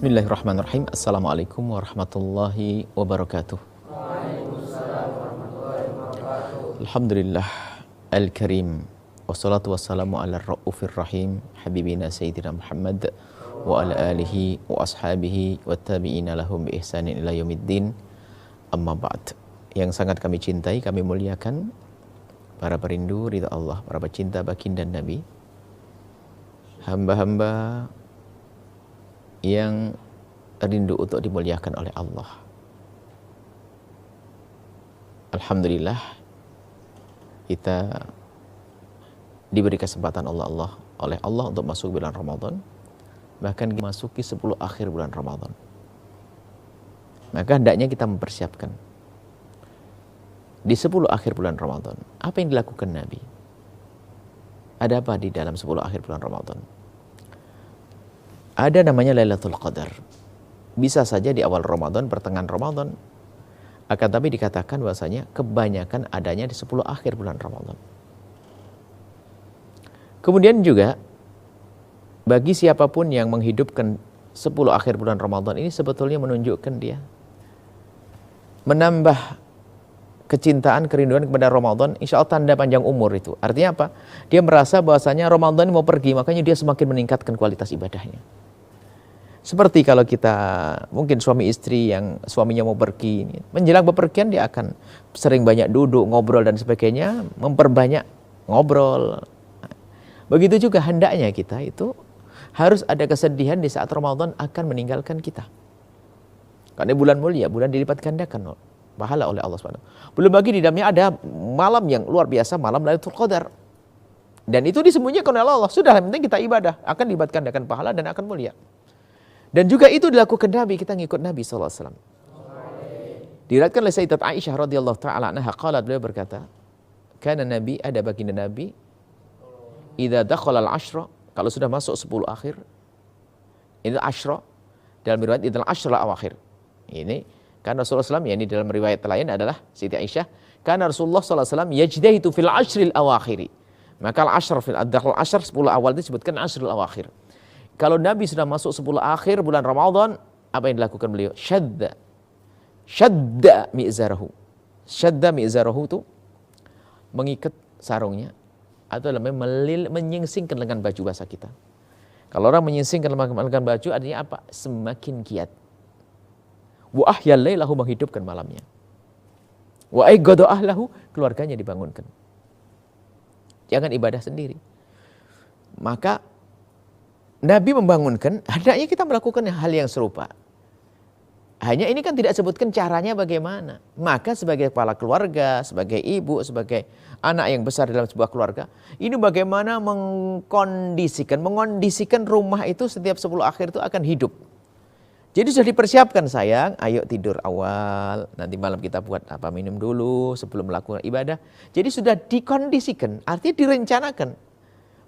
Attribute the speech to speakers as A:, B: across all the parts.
A: Bismillahirrahmanirrahim. Assalamualaikum warahmatullahi wabarakatuh. Alhamdulillah al-karim. Wassalatu wassalamu ala ra'ufir rahim. Habibina Sayyidina Muhammad wa ala alihi wa ashabihi wa tabi'ina lahum bi ihsanin ila yaumiddin. Amma ba'd. Yang sangat kami cintai, kami muliakan para perindu ridha Allah, para pecinta baginda Nabi, hamba-hamba yang rindu untuk dimuliakan oleh Allah. Alhamdulillah kita diberi kesempatan oleh Allah untuk masuk bulan Ramadan, bahkan memasuki 10 akhir bulan Ramadan. Maka hendaknya kita mempersiapkan di 10 akhir bulan Ramadan. Apa yang dilakukan Nabi? Ada apa di dalam 10 akhir bulan Ramadan? Ada namanya Lailatul Qadar. Bisa saja di awal Ramadan, pertengahan Ramadan. Akan tapi dikatakan bahwasanya kebanyakan adanya di 10 akhir bulan Ramadan. Kemudian juga bagi siapapun yang menghidupkan 10 akhir bulan Ramadan ini sebetulnya menunjukkan dia menambah kecintaan, kerinduan kepada Ramadan, insya Allah tanda panjang umur itu. Artinya apa? Dia merasa bahwasanya Ramadan ini mau pergi, makanya dia semakin meningkatkan kualitas ibadahnya. Seperti kalau kita mungkin suami istri yang suaminya mau pergi, menjelang bepergian dia akan sering banyak duduk, ngobrol dan sebagainya, memperbanyak ngobrol. Begitu juga hendaknya kita itu harus ada kesedihan di saat Ramadan akan meninggalkan kita. Karena bulan mulia, bulan dilipat gandakan pahala oleh Allah SWT. Belum lagi di dalamnya ada malam yang luar biasa, malam Lailatul Qadar. Dan itu disembunyikan oleh Allah. Sudah, yang penting kita ibadah, akan dilipat gandakan pahala dan akan mulia. Dan juga itu dilakukan Nabi, kita ngikut Nabi SAW. Diriwayatkan oleh Sayyidat Aisyah radhiyallahu ta'ala anha, qalat, beliau berkata, karena Nabi, ada baginda Nabi, idza dakhala al-ashra, kalau sudah masuk 10 akhir, ini ashra, dalam riwayat idza al-ashra awakhir. Ini kan Rasulullah SAW, ya ini dalam riwayat lain adalah Siti Aisyah, karena Rasulullah SAW yajdahitu fil ashril awakhiri. Maka al-ashr fil ashr 10 awal itu disebutkan ashril awakhir. Kalau Nabi sudah masuk 10 akhir bulan Ramadan, apa yang dilakukan beliau? Syadda mi'zarahu. Syadda mi'zarahu itu mengikat sarungnya, atau namanya menyingsingkan lengan baju bahasa kita. Kalau orang menyingsingkan lengan baju artinya apa? Semakin giat. Wa ahyal lailahu, menghidupkan malamnya. Wa aygadu ahlahu, keluarganya dibangunkan. Jangan ibadah sendiri. Maka Nabi membangunkan, hendaknya kita melakukan hal yang serupa. Hanya ini kan tidak sebutkan caranya bagaimana. Maka sebagai kepala keluarga, sebagai ibu, sebagai anak yang besar dalam sebuah keluarga, ini bagaimana mengondisikan rumah itu setiap 10 akhir itu akan hidup. Jadi sudah dipersiapkan sayang, ayo tidur awal, nanti malam kita buat apa, minum dulu sebelum melakukan ibadah. Jadi sudah dikondisikan, artinya direncanakan.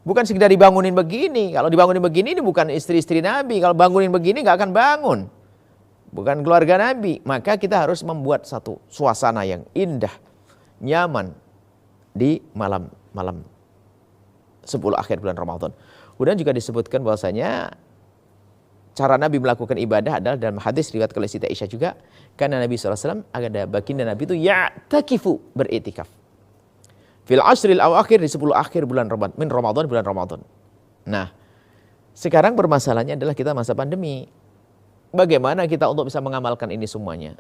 A: Bukan sekedar dibangunin begini. Kalau dibangunin begini, ini bukan istri-istri Nabi. Kalau bangunin begini nggak akan bangun. Bukan keluarga Nabi. Maka kita harus membuat satu suasana yang indah, nyaman di malam 10 akhir bulan Ramadan. Kemudian juga disebutkan bahwasanya cara Nabi melakukan ibadah adalah dalam hadis riwayat oleh Siti Aisyah juga. Karena Nabi SAW, ada baginda Nabi itu ya'takifu, beritikaf. Fil ashril awakhir, di 10 akhir bulan Ramadan, bulan Ramadan. Nah, sekarang permasalahannya adalah kita masa pandemi. Bagaimana kita untuk bisa mengamalkan ini semuanya?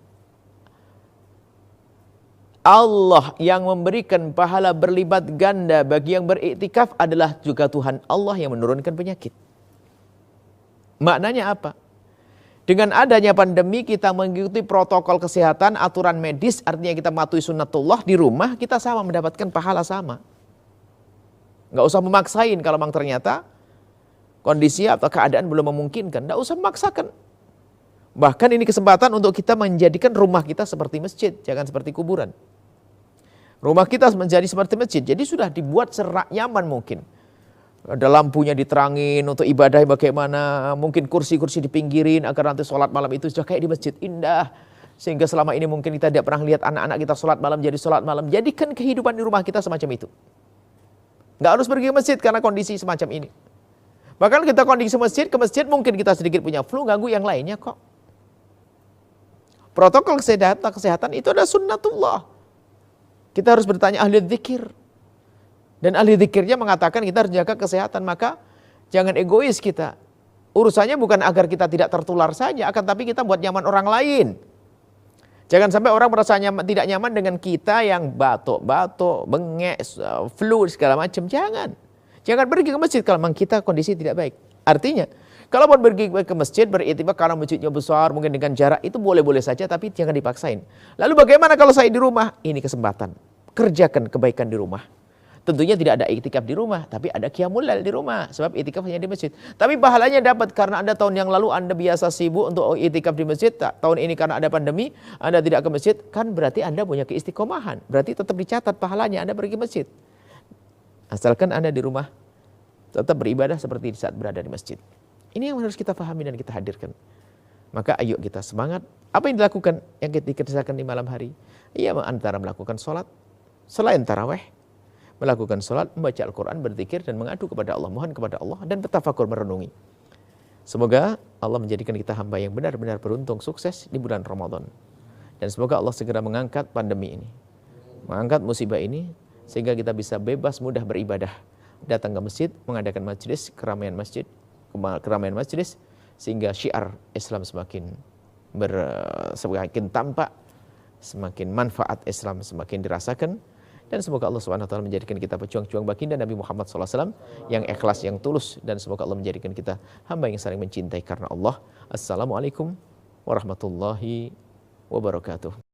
A: Allah yang memberikan pahala berlipat ganda bagi yang beriktikaf adalah juga Tuhan Allah yang menurunkan penyakit. Maknanya apa? Dengan adanya pandemi kita mengikuti protokol kesehatan, aturan medis, artinya kita mematuhi sunnatullah di rumah, kita sama mendapatkan pahala sama. Nggak usah memaksain kalau memang ternyata kondisi atau keadaan belum memungkinkan, nggak usah memaksakan. Bahkan ini kesempatan untuk kita menjadikan rumah kita seperti masjid, jangan seperti kuburan. Rumah kita menjadi seperti masjid, jadi sudah dibuat serak nyaman mungkin. Ada lampunya diterangin untuk ibadah bagaimana, mungkin kursi-kursi dipinggirin agar nanti sholat malam itu sudah kayak di masjid, indah. Sehingga selama ini mungkin kita tidak pernah lihat anak-anak kita sholat malam jadi sholat malam. Jadikan kehidupan di rumah kita semacam itu. Nggak harus pergi ke masjid karena kondisi semacam ini. Bahkan kita kondisi masjid, ke masjid mungkin kita sedikit punya flu, ganggu yang lainnya kok. Protokol kesehatan itu adalah sunnatullah. Kita harus bertanya ahli dzikir. Dan ahli dzikirnya mengatakan kita harus jaga kesehatan, maka jangan egois kita. Urusannya bukan agar kita tidak tertular saja, akan tapi kita buat nyaman orang lain. Jangan sampai orang merasa tidak nyaman dengan kita yang batuk-batuk, bengek, flu, segala macam. Jangan pergi ke masjid kalau memang kita kondisi tidak baik. Artinya, kalau mau pergi ke masjid, beriktibar karena masjidnya besar, mungkin dengan jarak, itu boleh-boleh saja, tapi jangan dipaksain. Lalu bagaimana kalau saya di rumah? Ini kesempatan. Kerjakan kebaikan di rumah. Tentunya tidak ada iktikaf di rumah, tapi ada qiyamul lail di rumah. Sebab iktikaf hanya di masjid. Tapi pahalanya dapat karena Anda tahun yang lalu Anda biasa sibuk untuk iktikaf di masjid. Tahun ini karena ada pandemi, Anda tidak ke masjid. Kan berarti Anda punya keistiqomahan. Berarti tetap dicatat pahalanya Anda pergi ke masjid. Asalkan Anda di rumah tetap beribadah seperti di saat berada di masjid. Ini yang harus kita pahami dan kita hadirkan. Maka ayo kita semangat. Apa yang dilakukan, yang kita dikerjakan di malam hari? Ia antara melakukan sholat, selain taraweh, melakukan sholat, membaca Al-Quran, berzikir dan mengadu kepada Allah, mohon kepada Allah dan bertafakur merenungi. Semoga Allah menjadikan kita hamba yang benar-benar beruntung, sukses di bulan Ramadan. Dan semoga Allah segera mengangkat pandemi ini, mengangkat musibah ini, sehingga kita bisa bebas mudah beribadah, datang ke masjid, mengadakan majelis, keramaian majelis, sehingga syiar Islam semakin tampak, semakin manfaat Islam semakin dirasakan. Dan semoga Allah Subhanahu wa taala menjadikan kita pejuang-pejuang baginda Nabi Muhammad SAW yang ikhlas, yang tulus, dan semoga Allah menjadikan kita hamba yang saling mencintai karena Allah. Assalamualaikum warahmatullahi wabarakatuh.